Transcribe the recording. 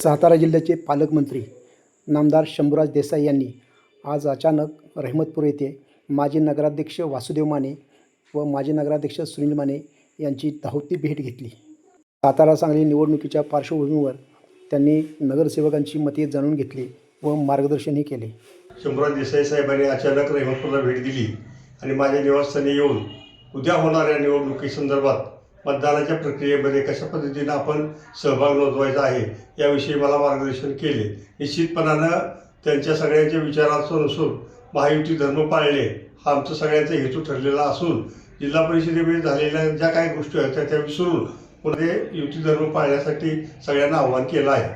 सातारा जिल्ह्याचे पालकमंत्री नामदार शंभूराज देसाई यांनी आज अचानक रहमतपूर येथे माजी नगराध्यक्ष वासुदेव माने व माजी नगराध्यक्ष सुनील माने यांची धावती भेट घेतली. सातारा सांगली निवडणुकीच्या पार्श्वभूमीवर त्यांनी नगरसेवकांची मते जाणून घेतली व मार्गदर्शनही केले. शंभूराज देसाई साहेबांनी अचानक रहमतपूरला भेट दिली आणि माझ्या निवासस्थानी येऊन उद्या होणाऱ्या निवडणुकीसंदर्भात मतदानाच्या प्रक्रियेमध्ये कशा पद्धतीनं आपण सहभाग नोंदवायचा आहे याविषयी मला मार्गदर्शन केले. निश्चितपणानं त्यांच्या सगळ्यांच्या विचारानुसार महायुती धर्म पाळले हा आमचा सगळ्यांचा हेतू ठरलेला असून जिल्हा परिषदेमध्ये झालेल्या ज्या काही गोष्टी आहेत त्या विसरून पुढे युती धर्म पाळण्यासाठी सगळ्यांना आव्हान केलं आहे.